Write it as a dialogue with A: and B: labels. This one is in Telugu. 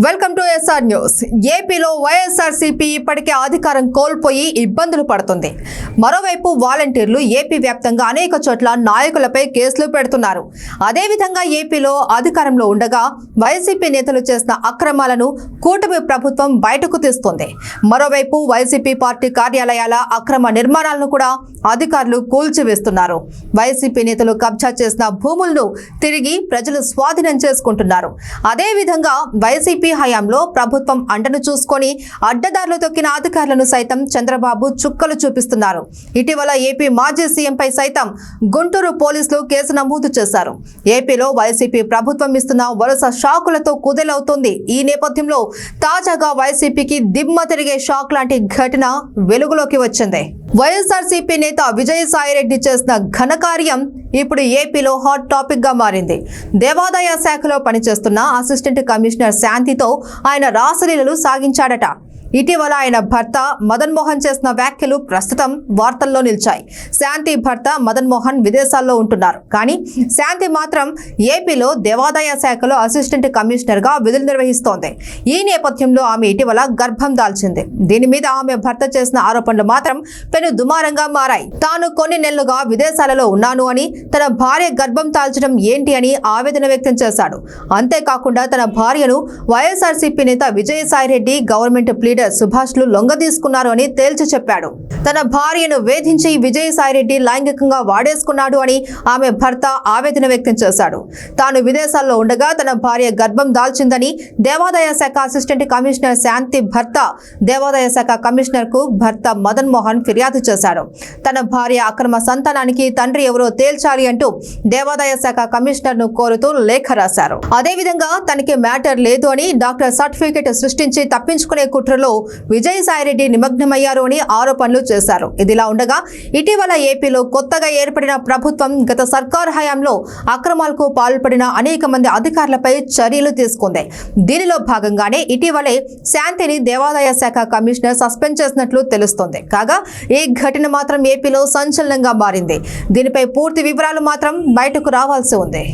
A: Welcome to SR news. ఏపీలో వైఎస్ఆర్సీపీ ఇప్పటికే అధికారం కోల్పోయి ఇబ్బందులు పడుతుంది. మరోవైపు వాలంటీర్లు ఏపీ వ్యాప్తంగా అనేక చోట్ల నాయకులపై కేసులు పెడుతున్నారు. అదేవిధంగా ఏపీలో అధికారంలో ఉండగా వైసీపీ నేతలు చేసిన అక్రమాలను కూటమి ప్రభుత్వం బయటకు తీస్తుంది. మరోవైపు వైసీపీ పార్టీ కార్యాలయాల అక్రమ నిర్మాణాలను కూడా అధికారులు కూల్చివేస్తున్నారు. వైసీపీ నేతలు కబ్జా చేసిన భూములను తిరిగి ప్రజలు స్వాధీనం చేసుకుంటున్నారు. అదేవిధంగా వైసీపీ హయాంలో ప్రభుత్వం అండను చూసుకొని అడ్డదారులు తొక్కిన అధికారులను సైతం చంద్రబాబు చుక్కలు చూపిస్తున్నారు. ఇటీవల ఏపీ మాజీ సీఎంపై సైతం గుంటూరు పోలీసులు కేసు నమోదు చేశారు. ఏపీలో వైసీపీ ప్రభుత్వం ఇస్తున్న వరుస షాకులతో కుదేలవుతోంది. ఈ నేపథ్యంలో తాజాగా వైసీపీకి దిమ్మ తిరిగే షాక్ లాంటి ఘటన వెలుగులోకి వచ్చింది. వైఎస్ఆర్సీపీ నేత విజయసాయిరెడ్డి చేసిన ఘనకార్యం ఇప్పుడు ఏపీలో హాట్ టాపిక్ గా మారింది. దేవాదాయ శాఖలో పనిచేస్తున్న అసిస్టెంట్ కమిషనర్ శాంతితో ఆయన రాసలీలలు సాగించాడట. ఇటీవల ఆయన భర్త మదన్ మోహన్ చేసిన వ్యాఖ్యలు ప్రస్తుతం వార్తల్లో నిలిచాయి. శాంతి భర్త మదన్ మోహన్ విదేశాల్లో ఉంటున్నారు. కానీ శాంతి మాత్రం ఏపీలో దేవాదాయ శాఖలో అసిస్టెంట్ కమిషనర్ గా విధులు నిర్వహిస్తోంది. ఈ నేపథ్యంలో ఆమె ఇటీవల గర్భం దాల్చింది. దీని మీద ఆమె భర్త చేసిన ఆరోపణలు మాత్రం పెను దుమారంగా మారాయి. తాను కొన్ని నెలలుగా విదేశాలలో ఉన్నాను అని, తన భార్య గర్భం దాల్చడం ఏంటి అని ఆవేదన వ్యక్తం చేశాడు. అంతేకాకుండా తన భార్యను వైఎస్ఆర్సీపీ నేత విజయసాయిరెడ్డి, గవర్నమెంట్ ప్లీడర్ సుభాష్లు లొంగదీసుకున్నారు అని తేల్చి చెప్పాడు. తన భార్యను వేధించి విజయసాయిరెడ్డి లైంగికంగా వాడేసుకున్నాడు అని ఆమె భర్త ఆవేదన వ్యక్తం చేశాడు. తాను విదేశాల్లో ఉండగా తన భార్య గర్భం దాల్చిందని దేవాదాయ శాఖ అసిస్టెంట్ కమిషనర్ శాంతి భర్త దేవాదాయ శాఖ కమిషనర్ కు భర్త మదన్ మోహన్ ఫిర్యాదు చేశాడు. తన భార్య అక్రమ సంతానానికి తండ్రి ఎవరో తేల్చాలి అంటూ దేవాదాయ శాఖ కమిషనర్ ను కోరుతూ లేఖ రాశారు. అదేవిధంగా తనకి మ్యాటర్ లేదు అని డాక్టర్ సర్టిఫికేట్ సృష్టించి తప్పించుకునే కుట్రలో విజయసాయిరెడ్డి నిమగ్నమయ్యారు అని ఆరోపణలు చేశారు. ఇదిలా ఉండగా ఇటీవల ఏపీలో కొత్తగా ఏర్పడిన ప్రభుత్వం గత సర్కార్ హయాంలో అక్రమాలకు పాల్పడిన అనేక మంది అధికారులపై చర్యలు తీసుకుంది. దీనిలో భాగంగానే ఇటీవలే శాంతిని దేవాదాయ శాఖ కమిషనర్ సస్పెండ్ చేసినట్లు తెలుస్తోంది. కాగా ఈ ఘటన మాత్రం ఏపీలో సంచలనంగా మారింది. దీనిపై పూర్తి వివరాలు మాత్రం బయటకు రావాల్సి ఉంది.